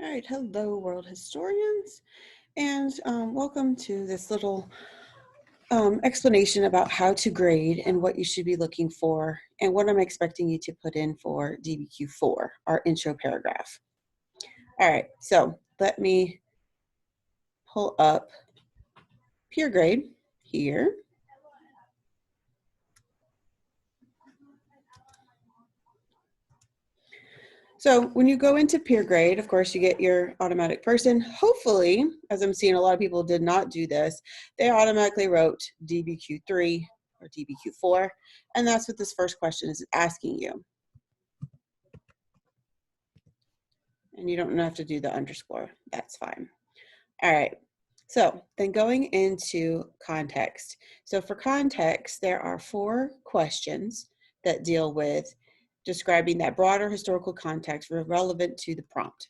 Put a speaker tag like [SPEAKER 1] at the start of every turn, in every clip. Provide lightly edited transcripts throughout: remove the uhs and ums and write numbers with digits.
[SPEAKER 1] All right, hello world historians, and welcome to this little explanation about how to grade and what you should be looking for and what I'm expecting you to put in for DBQ4, our intro paragraph. All right, so let me pull up Peergrade here. So when you go into Peergrade, of course, you get your automatic person. Hopefully, as I'm seeing a lot of people did not do this, they automatically wrote DBQ3 or DBQ4, and that's what this first question is asking you. And you don't have to do the underscore, that's fine. All right, so then going into context. So for context, there are 4 questions that deal with describing that broader historical context relevant to the prompt.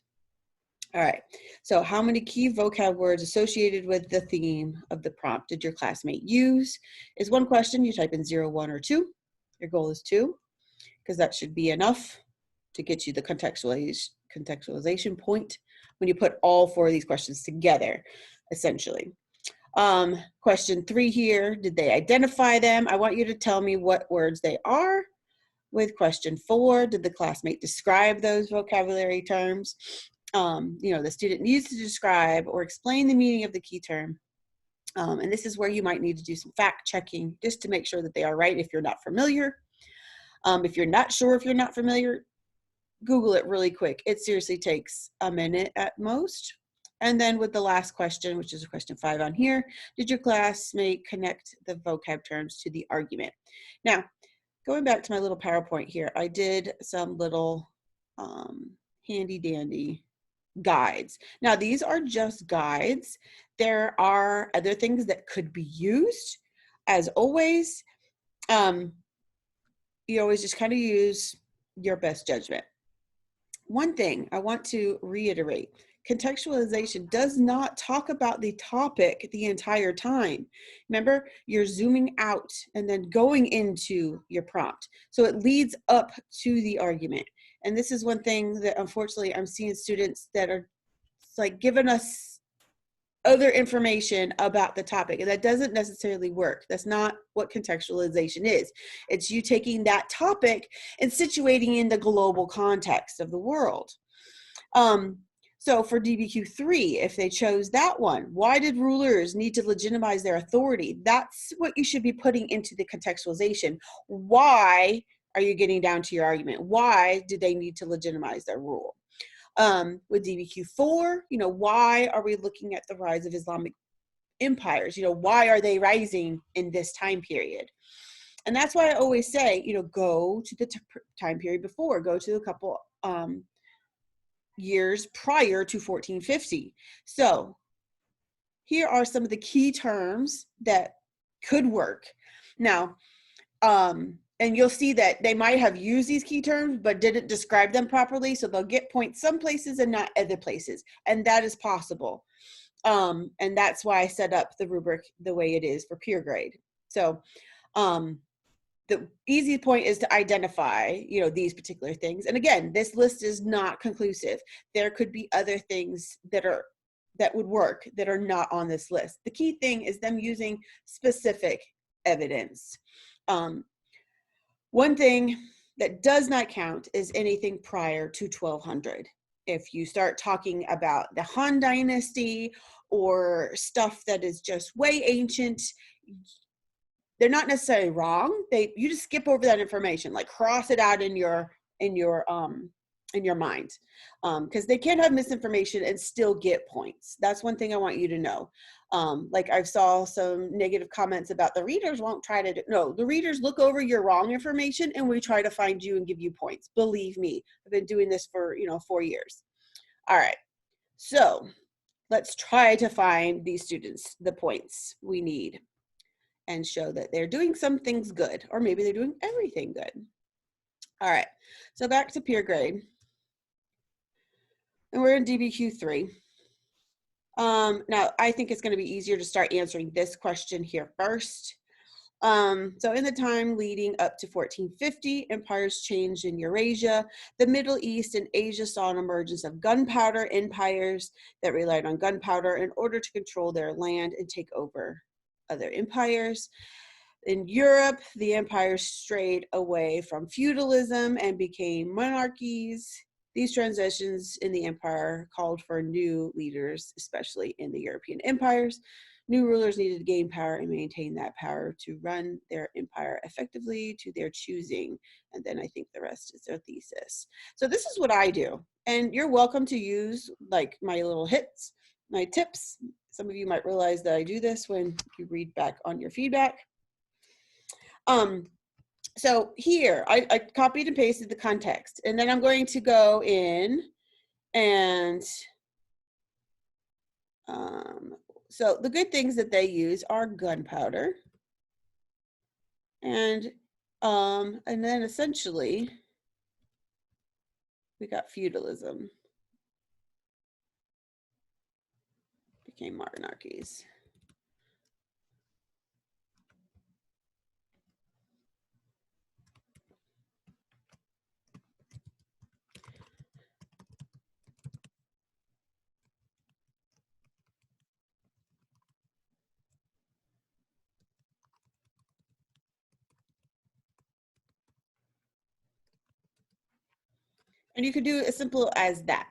[SPEAKER 1] All right, so how many key vocab words associated with the theme of the prompt did your classmate use? Is one question. You type in 0, 1, or 2. Your goal is 2, because that should be enough to get you the contextualization point when you put all 4 of these questions together, essentially. Question 3 here, did they identify them? I want you to tell me what words they are. With question 4, did the classmate describe those vocabulary terms? The student needs to describe or explain the meaning of the key term. And this is where you might need to do some fact checking just to make sure that they are right if you're not familiar. If you're not sure if you're not familiar, Google it really quick. It seriously takes a minute at most. And then with the last question, which is question 5 on here, did your classmate connect the vocab terms to the argument? Now, going back to my little PowerPoint here, I did some little handy dandy guides. Now, these are just guides. There are other things that could be used. As always, you always just kind of use your best judgment. One thing I want to reiterate, contextualization does not talk about the topic the entire time. Remember, you're zooming out and then going into your prompt. So it leads up to the argument. And this is one thing that unfortunately I'm seeing students that are like giving us other information about the topic, and that doesn't necessarily work. That's not what contextualization is. It's you taking that topic and situating in the global context of the world. So for DBQ3, if they chose that one, why did rulers need to legitimize their authority? That's what you should be putting into the contextualization. Why are you getting down to your argument? Why did they need to legitimize their rule? With DBQ4, why are we looking at the rise of Islamic empires? Why are they rising in this time period? And that's why I always say, go to the time period before, go to a couple years prior to 1450. So here are some of the key terms that could work. Now, and you'll see that they might have used these key terms, but didn't describe them properly. So they'll get points some places and not other places. And that is possible. And that's why I set up the rubric the way it is for Peergrade. So the easy point is to identify, these particular things. And again, this list is not conclusive. There could be other things that would work that are not on this list. The key thing is them using specific evidence. One thing that does not count is anything prior to 1200. If you start talking about the Han Dynasty or stuff that is just way ancient, they're not necessarily wrong. You just skip over that information, like cross it out in your mind, because they can have misinformation and still get points. That's one thing I want you to know. Like I saw some negative comments about the readers won't try to no, the readers look over your wrong information and we try to find you and give you points. Believe me, I've been doing this for 4 years. All right, so let's try to find these students the points we need and show that they're doing some things good, or maybe they're doing everything good. All right, so back to Peergrade. And we're in DBQ3. Now, I think it's going to be easier to start answering this question here first. So in the time leading up to 1450, empires changed in Eurasia. The Middle East and Asia saw an emergence of gunpowder empires that relied on gunpowder in order to control their land and take over other empires. In Europe, the empires strayed away from feudalism and became monarchies. These transitions in the empire called for new leaders, especially in the European empires. New rulers needed to gain power and maintain that power to run their empire effectively to their choosing. And then I think the rest is their thesis. So this is what I do. And you're welcome to use like my little hits, my tips. Some of you might realize that I do this when you read back on your feedback. So here, I copied and pasted the context, and then I'm going to go in and so the good things that they use are gunpowder, and then essentially we got feudalism, became monarchies. And you could do as simple as that.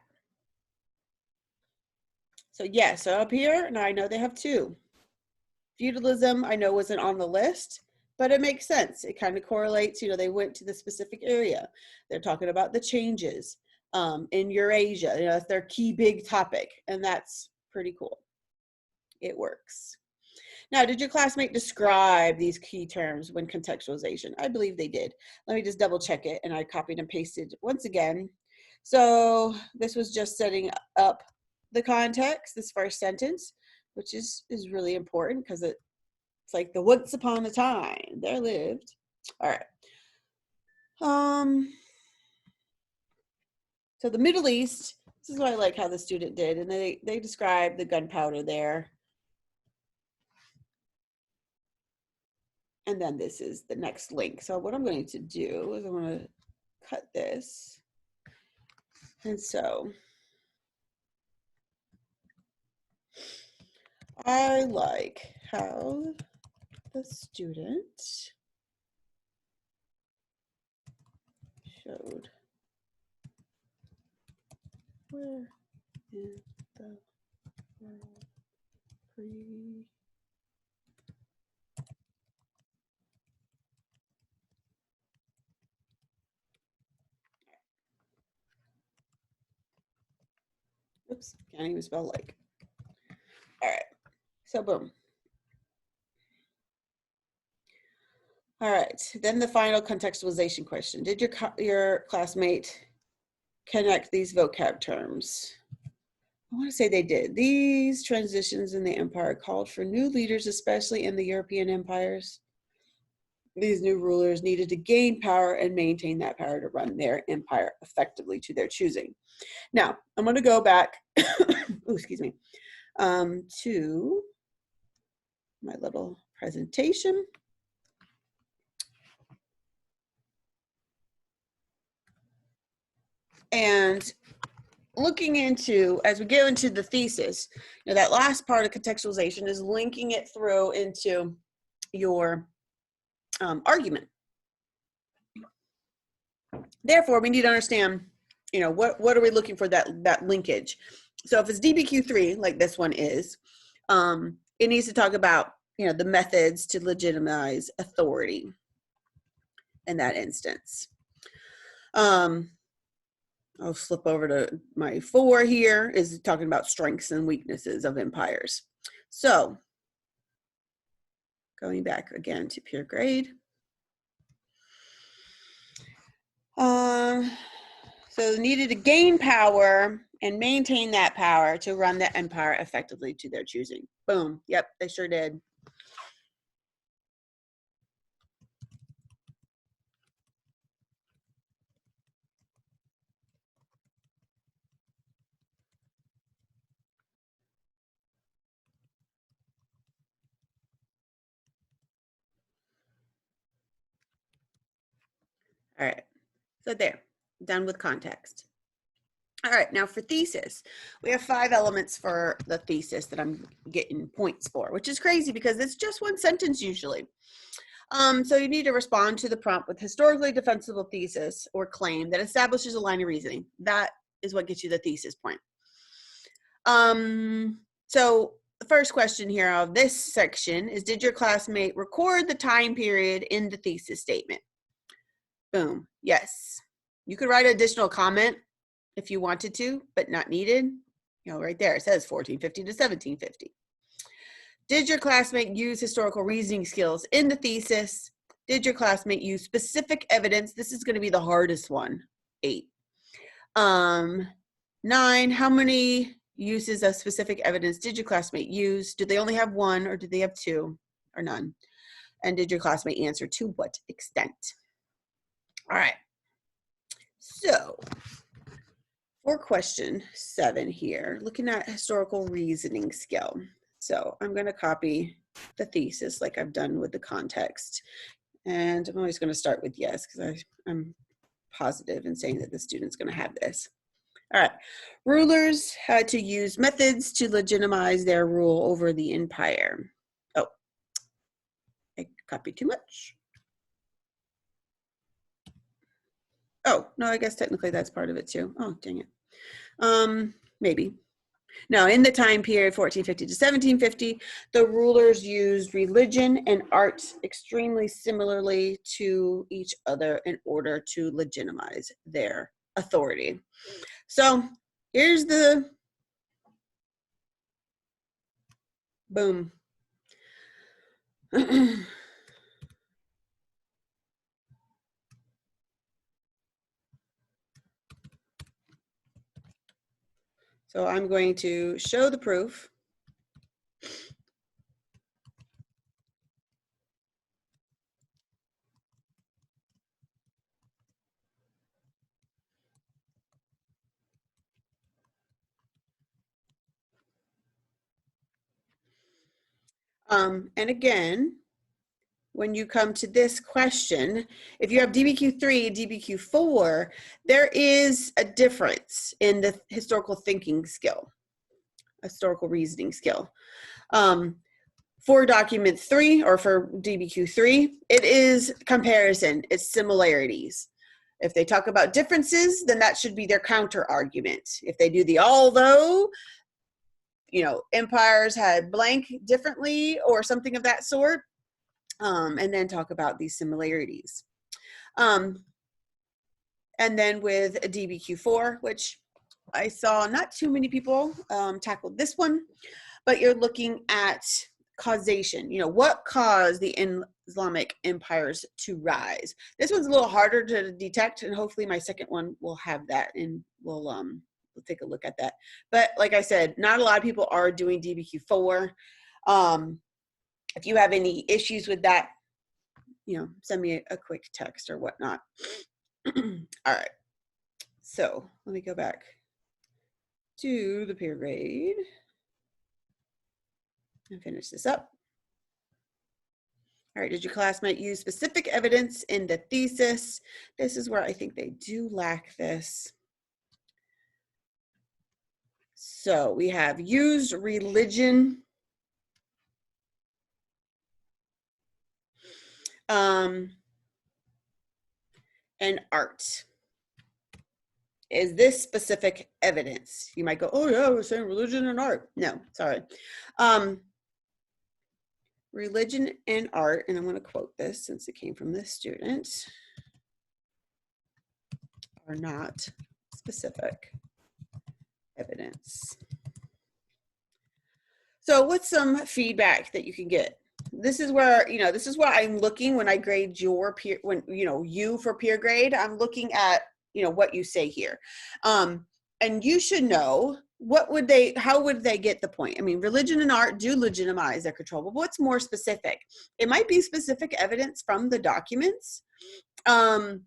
[SPEAKER 1] So yeah, so up here, now I know they have two. Feudalism, I know wasn't on the list, but it makes sense. It kind of correlates, you know, they went to the specific area. They're talking about the changes in Eurasia, you know, that's their key big topic, and that's pretty cool. It works. Now, did your classmate describe these key terms when contextualization? I believe they did. Let me just double check it, and I copied and pasted once again. So this was just setting up the context, this first sentence, which is really important because it's like the once upon a time there lived. All right. So the Middle East, this is what I like how the student did, and they described the gunpowder there. And then this is the next link. So what I'm going to do is I'm going to cut this. And so I like how the student showed where in the world pre. Oops, can't even spell like. All right, so boom. All right, then the final contextualization question. Did your classmate connect these vocab terms? I want to say they did. These transitions in the empire called for new leaders, especially in the European empires. These new rulers needed to gain power and maintain that power to run their empire effectively to their choosing. Now, I'm going to go back, ooh, excuse me, to my little presentation. And looking into, as we get into the thesis, you know, that last part of contextualization is linking it through into your argument. Therefore, we need to understand, you know, what are we looking for that linkage? So if it's DBQ3, like this one is, it needs to talk about, you know, the methods to legitimize authority in that instance. I'll flip over to my 4 here, is talking about strengths and weaknesses of empires. So going back again to Peergrade. So needed to gain power and maintain that power to run the empire effectively to their choosing. Boom. Yep, they sure did. All right, so there, done with context. All right, now for thesis, we have 5 elements for the thesis that I'm getting points for, which is crazy because it's just one sentence usually. So you need to respond to the prompt with historically defensible thesis or claim that establishes a line of reasoning. That is what gets you the thesis point. So the first question here of this section is, did your classmate record the time period in the thesis statement? Boom, yes. You could write an additional comment if you wanted to, but not needed. You know, right there, it says 1450 to 1750. Did your classmate use historical reasoning skills in the thesis? Did your classmate use specific evidence? This is going to be the hardest one, 8. 9, how many uses of specific evidence did your classmate use? Did they only have 1 or did they have 2 or none? And did your classmate answer to what extent? All right. So for question 7 here, looking at historical reasoning skill. So I'm going to copy the thesis like I've done with the context. And I'm always going to start with yes, because I'm positive in saying that the student's going to have this. All right. Rulers had to use methods to legitimize their rule over the empire. Oh, I copied too much. Oh, no, I guess technically that's part of it too. Oh, dang it. Maybe. Now, in the time period 1450 to 1750, the rulers used religion and art extremely similarly to each other in order to legitimize their authority. So here's the boom. So I'm going to show the proof. And again, when you come to this question, if you have DBQ3 and DBQ4, there is a difference in the historical thinking skill, historical reasoning skill. For document 3 or for DBQ3, it is comparison, it's similarities. If they talk about differences, then that should be their counter argument. If they do the although, you know, empires had blank differently or something of that sort, and then talk about these similarities. And then with DBQ4, which I saw not too many people tackled this one, but you're looking at causation. You know, what caused the Islamic empires to rise? This one's a little harder to detect, and hopefully my second one will have that, and we'll take a look at that. But like I said, not a lot of people are doing DBQ4. If you have any issues with that, you know, send me a quick text or whatnot. All right. So let me go back to the Peergrade and finish this up. All right, did your classmate use specific evidence in the thesis? This is where I think they do lack this. So we have used religion. And art. Is this specific evidence? You might go, oh yeah, we're saying religion and art. No, sorry. Religion and art, and I'm going to quote this since it came from this student, are not specific evidence. So what's some feedback that you can get? This is where, you know, this is what I'm looking when I grade your peer, when, you know, you for peer grade, I'm looking at, you know, what you say here. And you should know, what would they, how would they get the point? I mean, religion and art do legitimize their control, but what's more specific? It might be specific evidence from the documents. In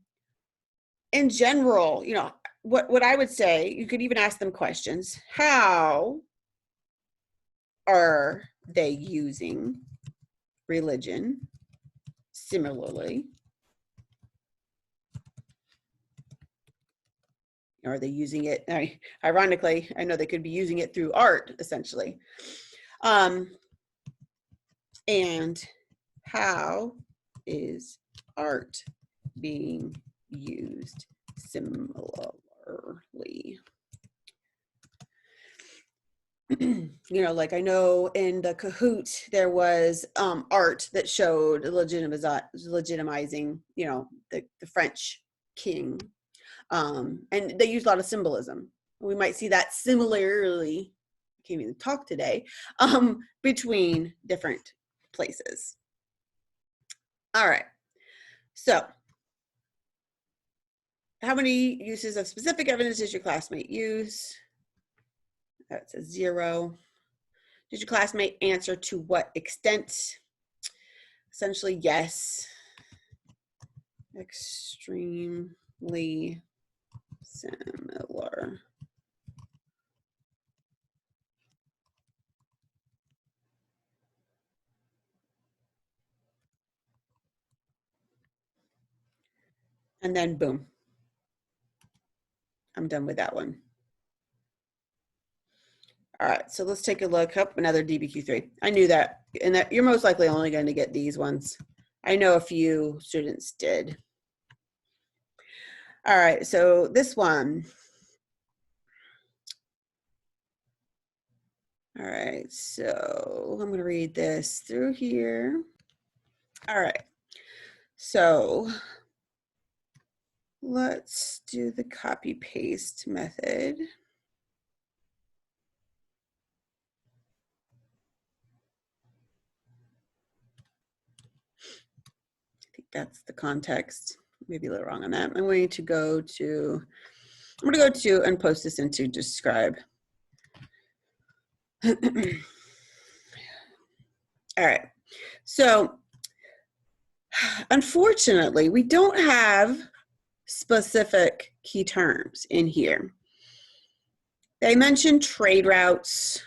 [SPEAKER 1] general, you know, what I would say, you could even ask them questions. How are they using religion similarly Or are they using it? Ironically, I know they could be using it through art, essentially. And how is art being used similarly? You know, like I know in the Kahoot, there was art that showed legitimizing, you know, the French king. And they use a lot of symbolism. We might see that similarly, I can't even talk today, between different places. All right, so how many uses of specific evidence did your classmate use? That's a 0. Did your classmate answer to what extent? Essentially, yes. Extremely similar. And then boom. I'm done with that one. All right, so let's take a look up another DBQ3. I knew that, and that you're most likely only going to get these ones. I know a few students did. All right, so this one. All right, so I'm going to read this through here. All right, so let's do the copy paste method. I think that's the context. Maybe a little wrong on that. I'm going to go to and post this into Describe. All right, so unfortunately, we don't have specific key terms in here. They mentioned trade routes.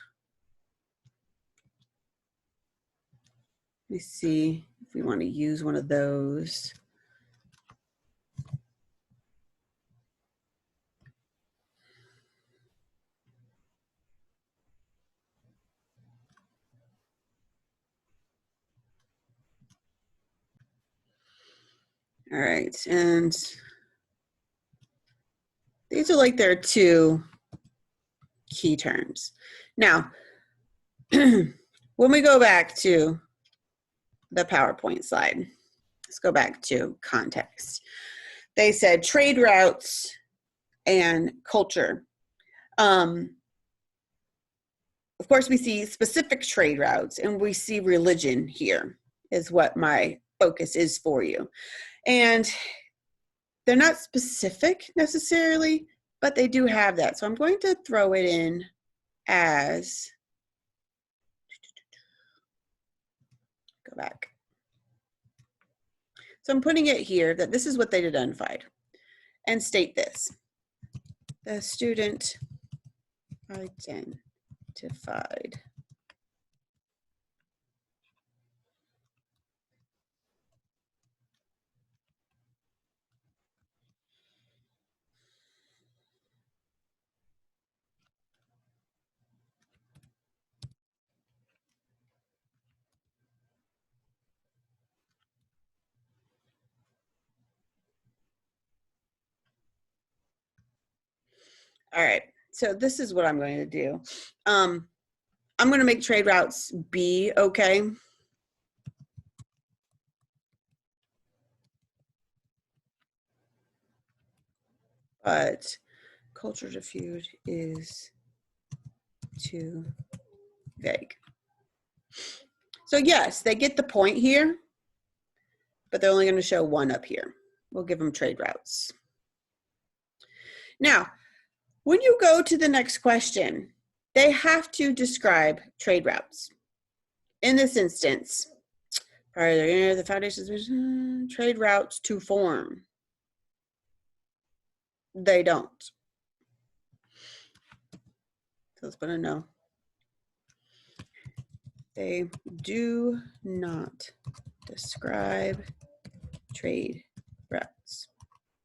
[SPEAKER 1] Let me see if we want to use one of those. All right, and these are like their 2 key terms. Now, when we go back to the PowerPoint slide, let's go back to context. They said trade routes and culture. Of course, we see specific trade routes, and we see religion here is what my focus is for you. And they're not specific necessarily, but they do have that. So I'm going to throw it in as, go back. So I'm putting it here that this is what they identified, and state this. The student identified All right, so this is what I'm going to do. I'm going to make trade routes B, okay? But culture diffused is too vague. So yes, they get the point here, but they're only going to show 1 up here. We'll give them trade routes. Now, when you go to the next question, they have to describe trade routes. In this instance, prior to the foundations, trade routes to form. They don't. So let's put a no. They do not describe trade routes.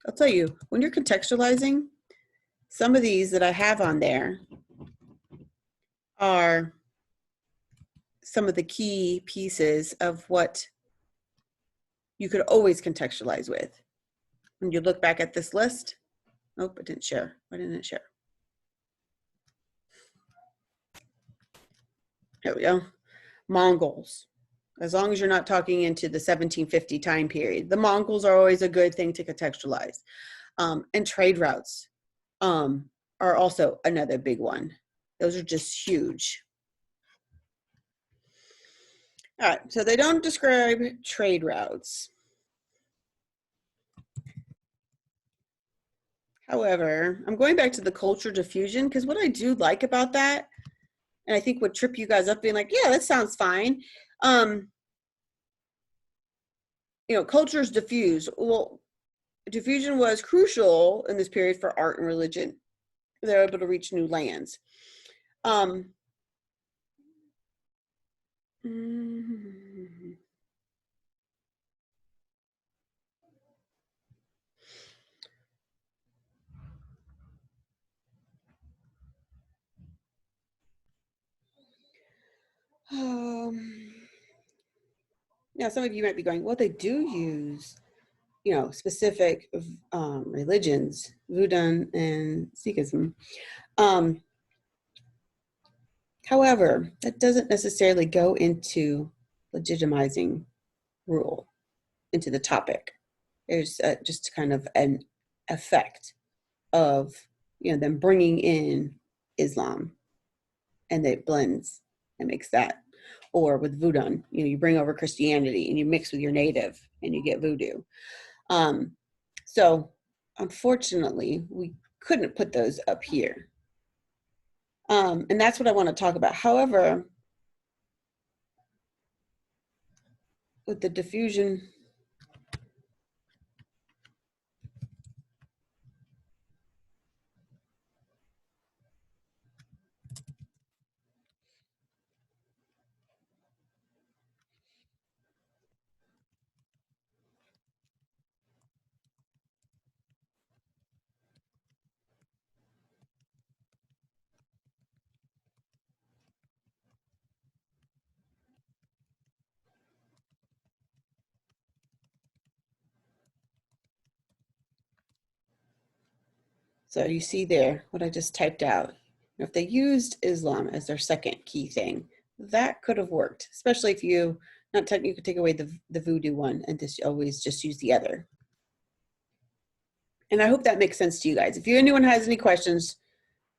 [SPEAKER 1] I'll tell you, when you're contextualizing, some of these that I have on there are some of the key pieces of what you could always contextualize with. When you look back at this list, oh, it didn't share. Why didn't it share? There we go. Mongols. As long as you're not talking into the 1750 time period, the Mongols are always a good thing to contextualize. And trade routes are also another big one. Those are just huge. All right, so they don't describe trade routes. However, I'm going back to the culture diffusion because what I do like about that, and I think would trip you guys up being like, yeah, that sounds fine. You know, cultures diffuse. Well, diffusion was crucial in this period for art and religion. They were able to reach new lands. Now, some of you might be going, well, they do use, you know, specific religions, Buddhism and Sikhism. However, that doesn't necessarily go into legitimizing rule, into the topic. There's just kind of an effect of, you know, them bringing in Islam, and it blends and makes that. Or with voodoo, you know, you bring over Christianity and you mix with your native and you get voodoo. So unfortunately, we couldn't put those up here. And that's what I want to talk about. However, with the diffusion, so you see there what I just typed out. If they used Islam as their second key thing, that could have worked, especially if you, not technically, you could take away the voodoo one and just always just use the other. And I hope that makes sense to you guys. If anyone has any questions,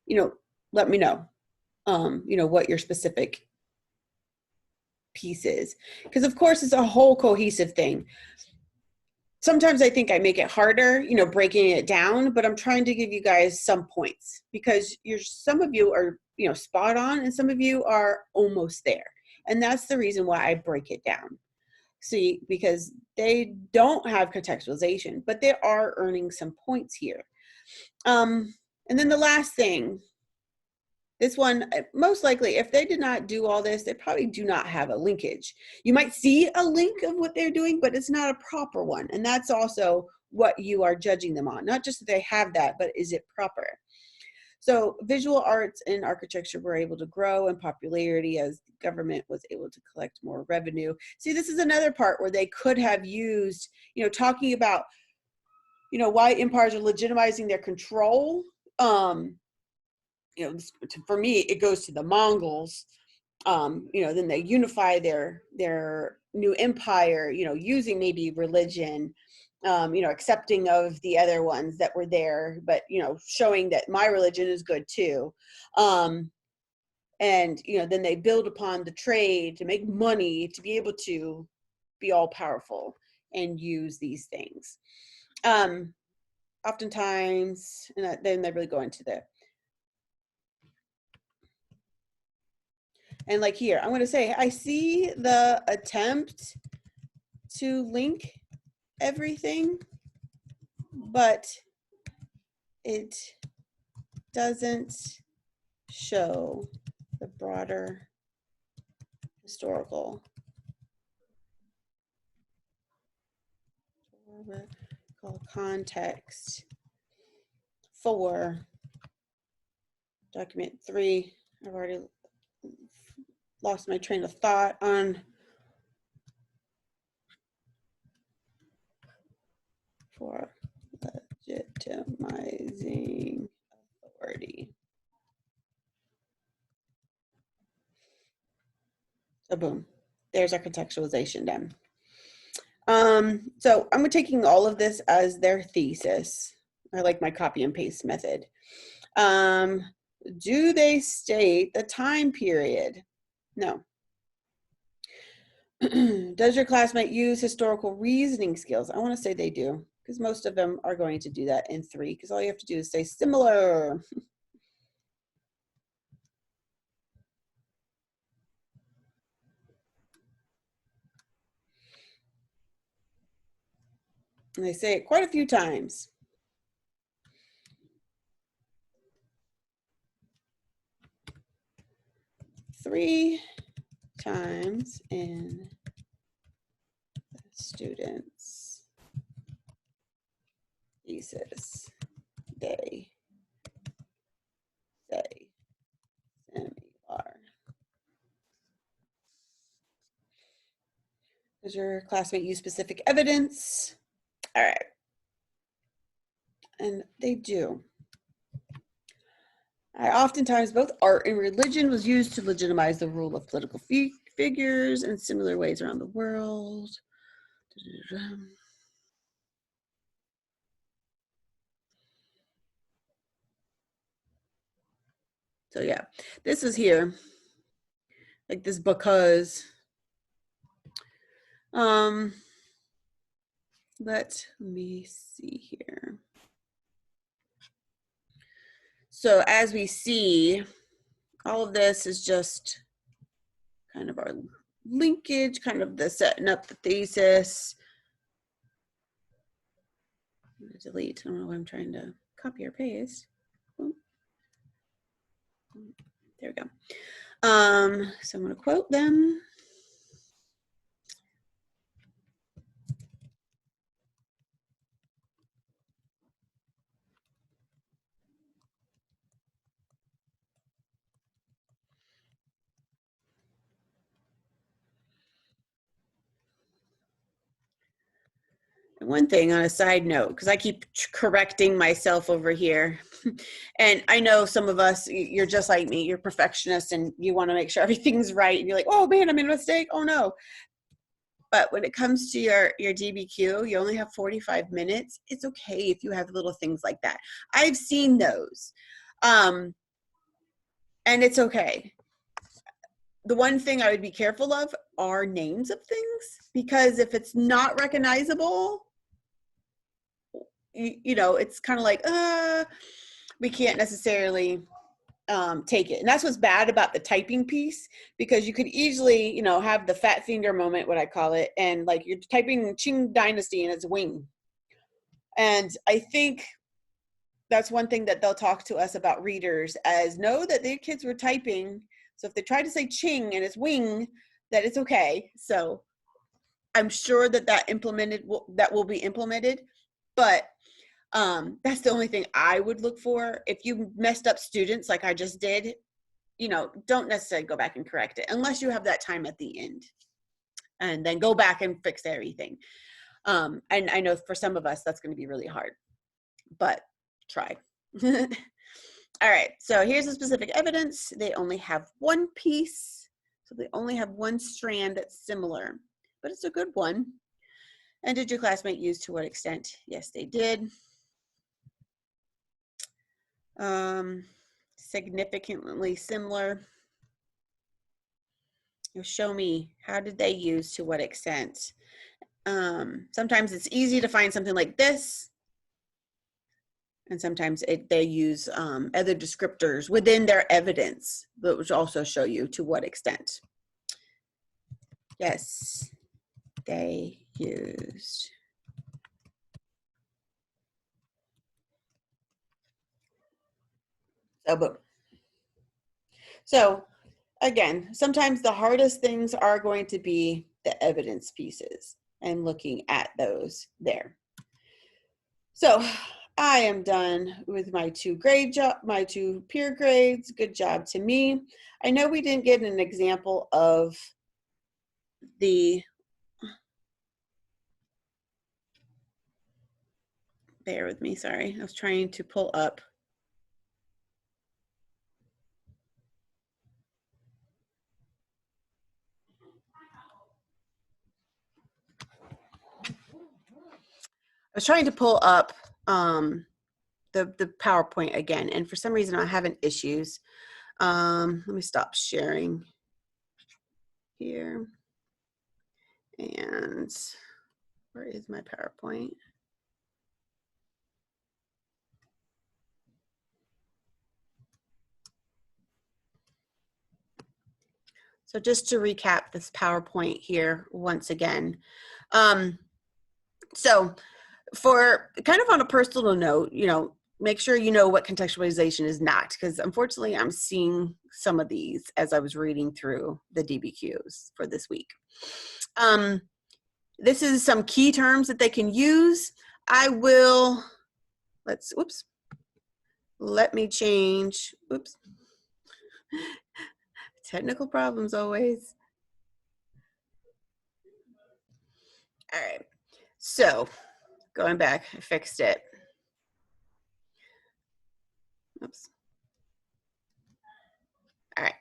[SPEAKER 1] you know, let me know, you know, what your specific piece is. Because of course it's a whole cohesive thing. Sometimes I think I make it harder, you know, breaking it down, but I'm trying to give you guys some points because some of you are, you know, spot on and some of you are almost there. And that's the reason why I break it down. See, because they don't have contextualization, but they are earning some points here. And then the last thing, this one, most likely, if they did not do all this, they probably do not have a linkage. You might see a link of what they're doing, but it's not a proper one. And that's also what you are judging them on. Not just that they have that, but is it proper? So visual arts and architecture were able to grow in popularity as the government was able to collect more revenue. See, this is another part where they could have used, you know, talking about, you know, why empires are legitimizing their control. You know, for me, it goes to the Mongols. You know, then they unify their new empire, you know, using maybe religion, you know, accepting of the other ones that were there, but, you know, showing that my religion is good too. And, you know, then they build upon the trade to make money to be able to be all powerful and use these things. Oftentimes, and then they really go into the, and like here, I'm going to say, I see the attempt to link everything, but it doesn't show the broader historical context for Document 3, I've already lost my train of thought on for legitimizing authority. So boom, there's our contextualization done. So I'm taking all of this as their thesis. I like my copy and paste method. Do they state the time period? No. Does your classmate use historical reasoning skills? I want to say they do, because most of them are going to do that in 3, because all you have to do is say similar. And they say it quite a few times. Three times in the student's thesis, they say similar. Does your classmate use specific evidence? All right. And they do. Oftentimes, both art and religion was used to legitimize the rule of political figures in similar ways around the world. So yeah, this is here, like this because. Let me see here. So as we see, all of this is just kind of our linkage, kind of the setting up the thesis. I'm gonna delete, I don't know why I'm trying to copy or paste. There we go. So I'm gonna quote them. One thing on a side note, because I keep correcting myself over here, and I know some of us, you're just like me, you're perfectionists and you want to make sure everything's right, and you're like, oh man, I made a mistake, oh no. But when it comes to your DBQ, you only have 45 minutes. It's okay if you have little things like that. I've seen those, and it's okay. The one thing I would be careful of are names of things, because if it's not recognizable, you know, it's kind of like, we can't necessarily take it. And that's what's bad about the typing piece, because you could easily, you know, have the fat finger moment, what I call it, and like you're typing Qing Dynasty and it's wing. And I think that's one thing that they'll talk to us about readers, as know that their kids were typing. So if they try to say Qing and it's wing, that it's okay. So I'm sure that that will be implemented, but that's the only thing I would look for. If you messed up students like I just did, you know, don't necessarily go back and correct it unless you have that time at the end, and then go back and fix everything. And I know for some of us that's going to be really hard, but try. All right, so here's the specific evidence. They only have one piece, so they only have one strand that's similar, but it's a good one. And did your classmate use to what extent? Yes, they did. Significantly similar. Show me, how did they use to what extent? Sometimes it's easy to find something like this, and sometimes they use other descriptors within their evidence, but which also show you to what extent. Yes, they used. So boom. So again, sometimes the hardest things are going to be the evidence pieces and looking at those there. So I am done with my two peer grades. Good job to me. I know we didn't get an example of the, bear with me, sorry. I was trying to pull up. I was trying to pull up the PowerPoint again, and for some reason I'm having issues. Let me stop sharing here. And where is my PowerPoint? So just to recap this PowerPoint here once again. So for kind of on a personal note, you know, make sure you know what contextualization is not, because unfortunately I'm seeing some of these as I was reading through the DBQs for this week. This is some key terms that they can use. I will, let me change, technical problems always. All right, so going back, I fixed it. Oops. All right.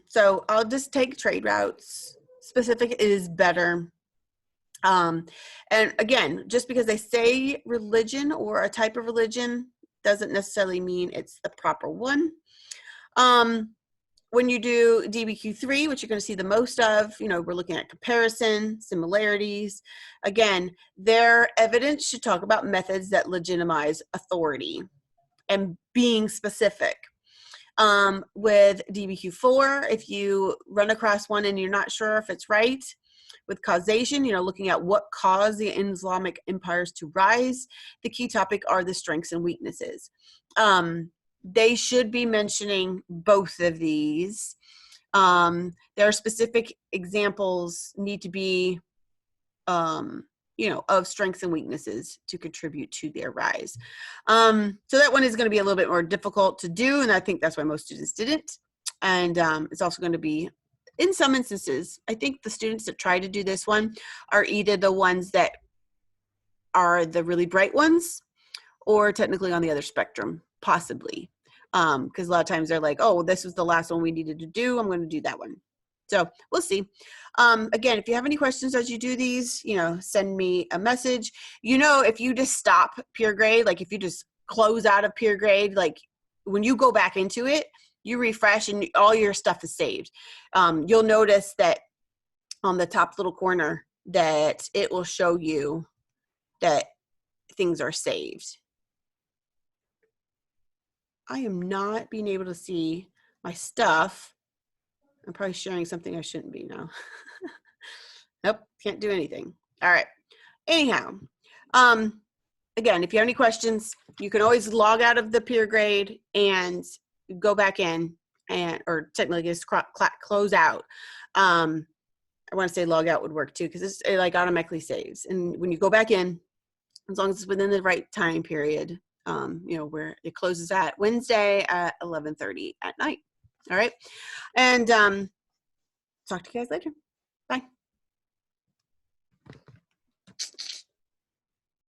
[SPEAKER 1] So I'll just take trade routes. Specific is better. And again, just because they say religion or a type of religion doesn't necessarily mean it's the proper one. When you do DBQ3, which you're going to see the most of, you know, we're looking at comparison, similarities. Again, their evidence should talk about methods that legitimize authority and being specific. With DBQ4, if you run across one and you're not sure if it's right, with causation, you know, looking at what caused the Islamic empires to rise, the key topic are the strengths and weaknesses. They should be mentioning both of these. There are specific examples need to be, you know, of strengths and weaknesses to contribute to their rise. So that one is going to be a little bit more difficult to do, and I think that's why most students didn't. And it's also going to be, in some instances, I think the students that try to do this one are either the ones that are the really bright ones or technically on the other spectrum, possibly. Because a lot of times they're like, oh, this was the last one we needed to do, I'm going to do that one. So we'll see. Again, if you have any questions as you do these, you know, send me a message. You know, if you just stop Peergrade, like if you just close out of Peergrade, like when you go back into it, you refresh and all your stuff is saved. You'll notice that on the top little corner that it will show you that things are saved. I am not being able to see my stuff. I'm probably sharing something I shouldn't be now. Nope, can't do anything. All right. Anyhow, again, if you have any questions, you can always log out of the Peergrade and go back in, and or technically just close out. I want to say log out would work too, because it like automatically saves. And when you go back in, as long as it's within the right time period, you know, where it closes at Wednesday at 11:30 at night. All right. And talk to you guys later. Bye.